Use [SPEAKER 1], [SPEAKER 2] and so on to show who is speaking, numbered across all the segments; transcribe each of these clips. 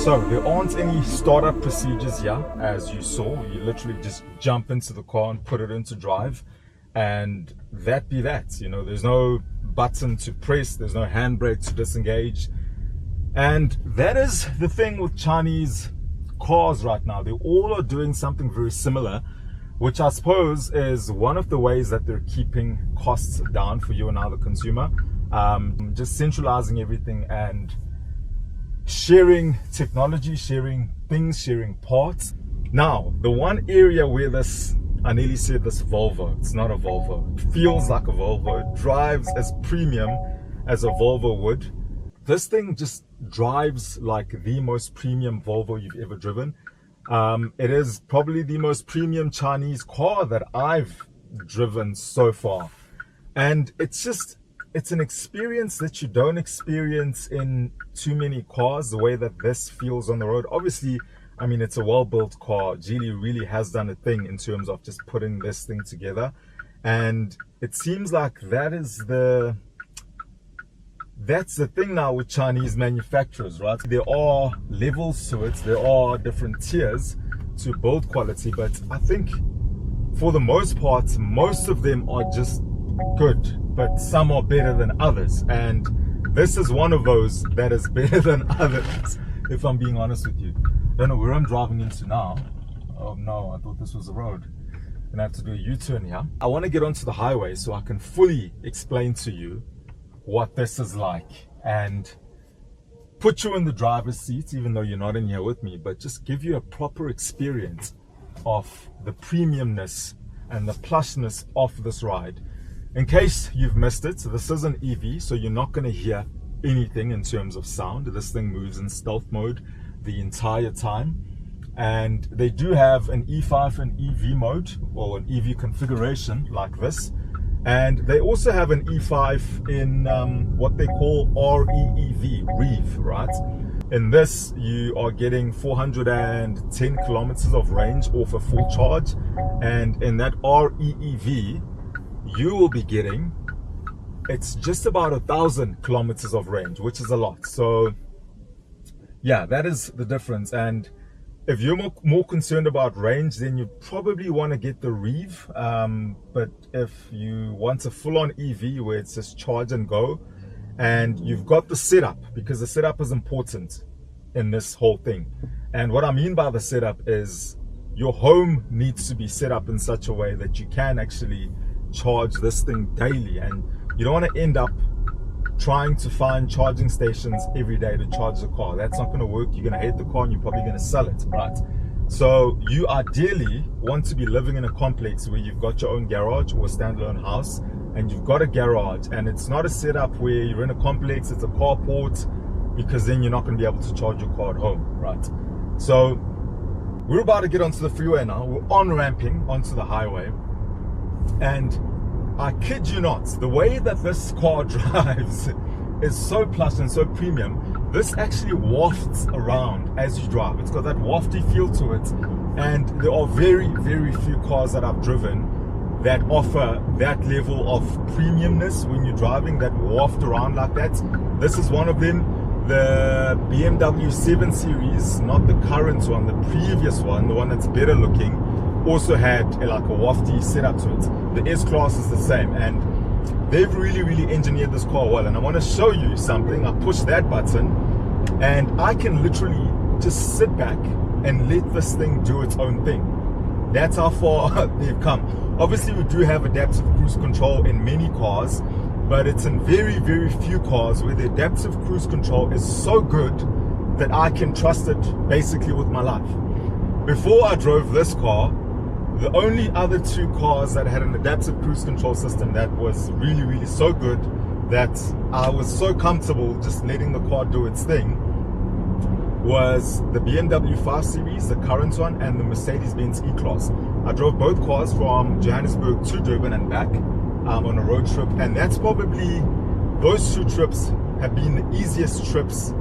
[SPEAKER 1] So there aren't any startup procedures here, as you saw. You literally just jump into the car and put it into drive, and that be that. You know, there's no button to press, there's no handbrake to disengage. And that is the thing with Chinese cars right now. They all are doing something very similar, which I suppose is one of the ways that they're keeping costs down for you and I, the consumer. Just centralizing everything and sharing technology, sharing things, sharing parts. Now, the one area where this, I nearly said this Volvo, it's not a Volvo. It feels like a Volvo. It drives as premium as a Volvo would. This thing just drives like the most premium Volvo you've ever driven. It is probably the most premium Chinese car that I've driven so far. And it's an experience that you don't experience in too many cars, the way that this feels on the road. Obviously, I mean, it's a well-built car. Geely really has done a thing in terms of just putting this thing together. And it seems like that's the thing now with Chinese manufacturers, right? There are levels to it. There are different tiers to build quality. But I think for the most part, most of them are just good, but some are better than others, and this is one of those that is better than others, if I'm being honest with you. I don't know where I'm driving into now. Oh no, I thought this was the road. Gonna have to do a U-turn here. I want to get onto the highway so I can fully explain to you what this is like and put you in the driver's seat, even though you're not in here with me, but just give you a proper experience of the premiumness and the plushness of this ride. In case you've missed it, this is an EV, so you're not going to hear anything in terms of sound. This thing moves in stealth mode the entire time. And they do have an E5 and EV mode, or an EV configuration like this. And they also have an E5 in what they call REEV, right? In this, you are getting 410 kilometers of range off a full charge. And in that REEV, you will be getting, it's just about 1,000 kilometers of range, which is a lot. So yeah, that is the difference. And if you're more concerned about range, then you probably want to get the Reeve. But if you want a full-on EV where it's just charge and go, and you've got the setup, because the setup is important in this whole thing. And what I mean by the setup is your home needs to be set up in such a way that you can actually charge this thing daily, and you don't want to end up trying to find charging stations every day to charge the car. That's not going to work. You're going to hate the car and you're probably going to sell it, right? So you ideally want to be living in a complex where you've got your own garage or a standalone house, and you've got a garage, and it's not a setup where you're in a complex, it's a carport, because then you're not going to be able to charge your car at home, right? So we're about to get onto the freeway now. We're on-ramping onto the highway. And I kid you not, the way that this car drives is so plush and so premium. This actually wafts around as you drive. It's got that wafty feel to it. And there are very, very few cars that I've driven that offer that level of premiumness when you're driving, that waft around like that. This is one of them. The BMW 7 Series, not the current one, the previous one, the one that's better looking, also had like a wafty setup to it. The S-Class is the same, and they've really engineered this car well. And I want to show you something. I push that button and I can literally just sit back and let this thing do its own thing. That's how far they've come. Obviously, we do have adaptive cruise control in many cars, but it's in very few cars where the adaptive cruise control is so good that I can trust it basically with my life. Before I drove this car, the only other two cars that had an adaptive cruise control system that was really so good that I was so comfortable just letting the car do its thing was the BMW 5 Series, the current one, and the Mercedes-Benz E-Class. I drove both cars from Johannesburg to Durban and back on a road trip, and that's probably, those two trips have been the easiest trips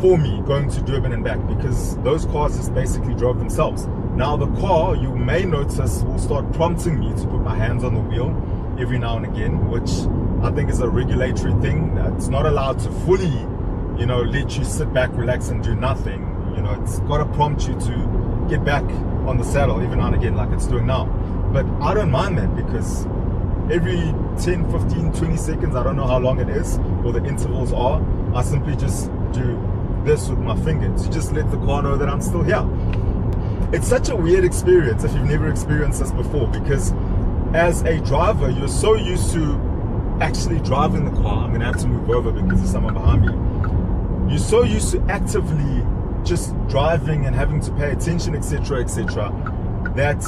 [SPEAKER 1] for me, going to Durban and back, because those cars just basically drove themselves. Now the car, you may notice, will start prompting me to put my hands on the wheel every now and again, which I think is a regulatory thing. It's not allowed to fully, you know, let you sit back, relax and do nothing. You know, it's got to prompt you to get back on the saddle every now and again, like it's doing now. But I don't mind that, because every 10, 15, 20 seconds, I don't know how long it is or the intervals are, I simply just do this with my finger to just let the car know that I'm still here. It's such a weird experience if you've never experienced this before, because as a driver, you're so used to actually driving the car. I'm going to have to move over because there's someone behind me. You're so used to actively just driving and having to pay attention, etc., etc., that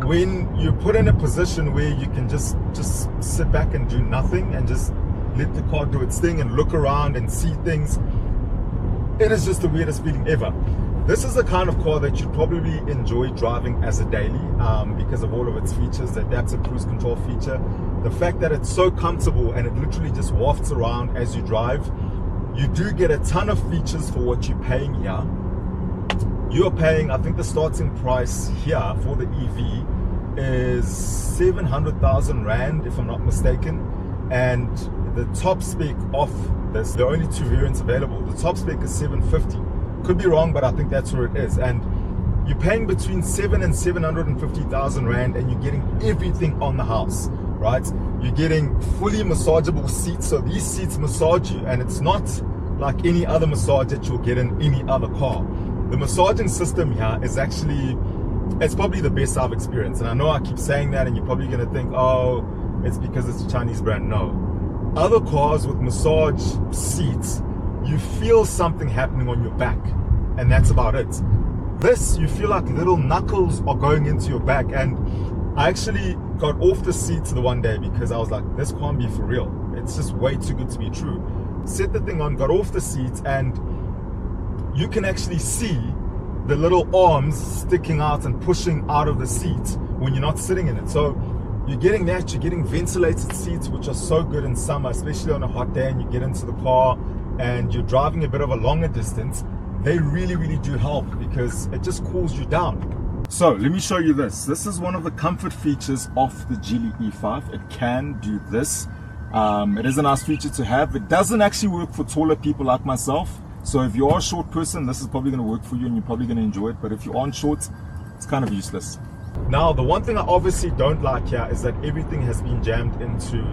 [SPEAKER 1] when you're put in a position where you can just sit back and do nothing and just let the car do its thing and look around and see things, it is just the weirdest feeling ever. This is the kind of car that you'd probably enjoy driving as a daily, because of all of its features, the adaptive cruise control feature, the fact that it's so comfortable and it literally just wafts around as you drive. You do get a ton of features for what you're paying here. You're paying, I think the starting price here for the EV is 700,000 Rand, if I'm not mistaken. And the top spec of this, there are only 2 variants available. The top spec is 750. Could be wrong, but I think that's where it is. And you're paying between 7 and 750,000 Rand, and you're getting everything on the house, right? You're getting fully massageable seats. So these seats massage you, and it's not like any other massage that you'll get in any other car. The massaging system here is actually, it's probably the best I've experienced. And I know I keep saying that, and you're probably going to think, oh, it's because it's a Chinese brand. No. Other cars with massage seats, you feel something happening on your back, and that's about it. This, you feel like little knuckles are going into your back. And I actually got off the seat the one day because I was like, this can't be for real. It's just way too good to be true. Set the thing on, got off the seat, and you can actually see the little arms sticking out and pushing out of the seat when you're not sitting in it. So you're getting that, you're getting ventilated seats, which are so good in summer, especially on a hot day, and you get into the car and you're driving a bit of a longer distance. They really, really do help because it just cools you down. So let me show you this. This is one of the comfort features of the Geely E5. It can do this. It is a nice feature to have. It doesn't actually work for taller people like myself. So if you are a short person, this is probably going to work for you and you're probably going to enjoy it. But if you aren't short, it's kind of useless. Now, the one thing I obviously don't like here is that everything has been jammed into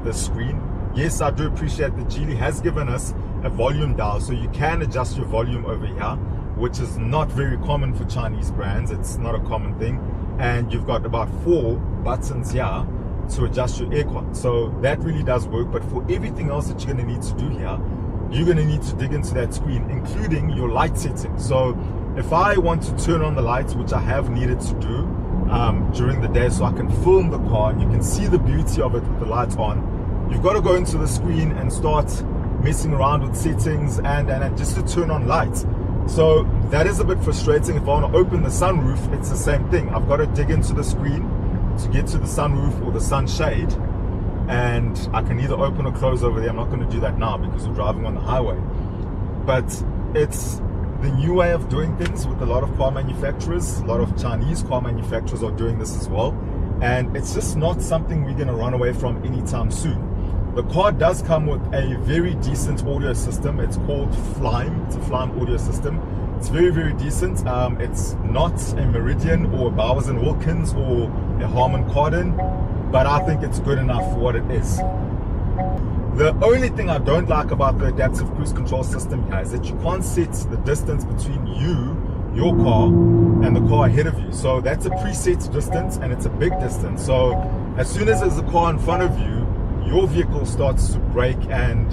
[SPEAKER 1] the screen. Yes, I do appreciate that Geely has given us a volume dial, so you can adjust your volume over here, which is not very common for Chinese brands. It's not a common thing. And you've got about 4 buttons here to adjust your aircon. So that really does work. But for everything else that you're going to need to do here, you're going to need to dig into that screen, including your light setting. So if I want to turn on the lights, which I have needed to do during the day so I can film the car and you can see the beauty of it with the lights on, you've got to go into the screen and start messing around with settings and just to turn on lights. So that is a bit frustrating. If I want to open the sunroof, it's the same thing. I've got to dig into the screen to get to the sunroof or the sunshade, and I can either open or close over there. I'm not going to do that now because we're driving on the highway. But it's the new way of doing things with a lot of car manufacturers. A lot of Chinese car manufacturers are doing this as well, and it's just not something we're going to run away from anytime soon. The car does come with a very decent audio system. It's called Flime. It's a Flime audio system. It's very, very decent. It's not a Meridian or a Bowers & Wilkins or a Harman Kardon, but I think it's good enough for what it is. The only thing I don't like about the adaptive cruise control system here is that you can't set the distance between you, your car, and the car ahead of you. So that's a preset distance, and it's a big distance. So as soon as there's a car in front of you, your vehicle starts to brake. And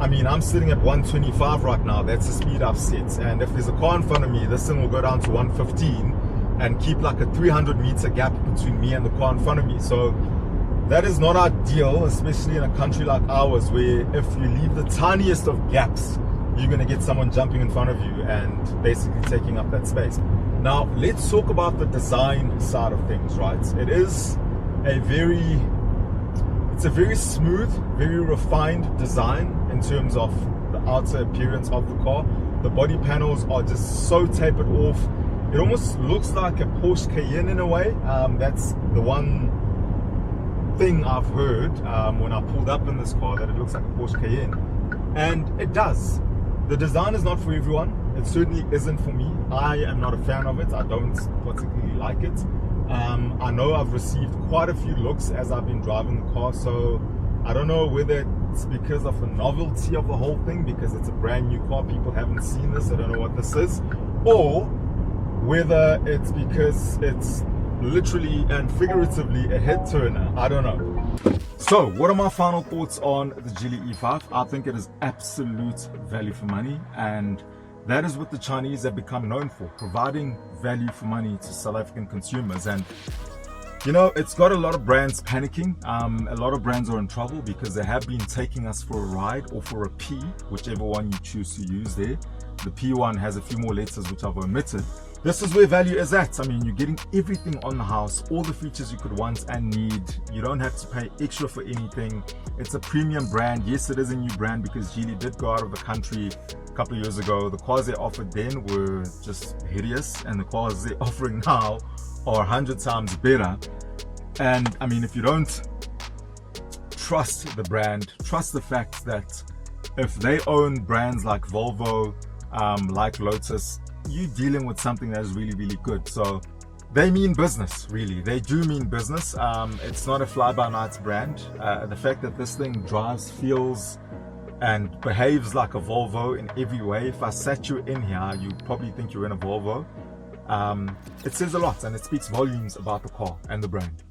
[SPEAKER 1] I mean, I'm sitting at 125 right now. That's the speed I've set. And if there's a car in front of me, this thing will go down to 115 and keep like a 300-meter gap between me and the car in front of me. So that is not ideal, especially in a country like ours, where if you leave the tiniest of gaps, you're going to get someone jumping in front of you and basically taking up that space. Now, let's talk about the design side of things, right? It's a very smooth, very refined design in terms of the outer appearance of the car. The body panels are just so tapered off. It almost looks like a Porsche Cayenne in a way. That's the one thing I've heard when I pulled up in this car, that it looks like a Porsche Cayenne. And it does. The design is not for everyone. It certainly isn't for me. I am not a fan of it. I don't particularly like it. I know I've received quite a few looks as I've been driving the car, so I don't know whether it's because of the novelty of the whole thing, because it's a brand new car, people haven't seen this, I don't know what this is, or whether it's because it's literally and figuratively a head turner. I don't know. So what are my final thoughts on the Geely E5? I think it is absolute value for money, and that is what the Chinese have become known for, providing value for money to South African consumers. And you know, it's got a lot of brands panicking. A lot of brands are in trouble because they have been taking us for a ride, or for a P, whichever one you choose to use there. The P one has a few more letters which I've omitted. This is where value is at. I mean, you're getting everything on the house, all the features you could want and need. You don't have to pay extra for anything. It's a premium brand. Yes, it is a new brand because Geely did go out of the country a couple of years ago. The cars they offered then were just hideous, and the cars they're offering now are 100 times better. And I mean, if you don't trust the brand, trust the fact that if they own brands like Volvo, like Lotus, you're dealing with something that is really, really good. So they mean business, really. They do mean business. It's not a fly-by-night brand. The fact that this thing drives, feels, and behaves like a Volvo in every way. If I sat you in here, you probably think you're in a Volvo. It says a lot, and it speaks volumes about the car and the brand.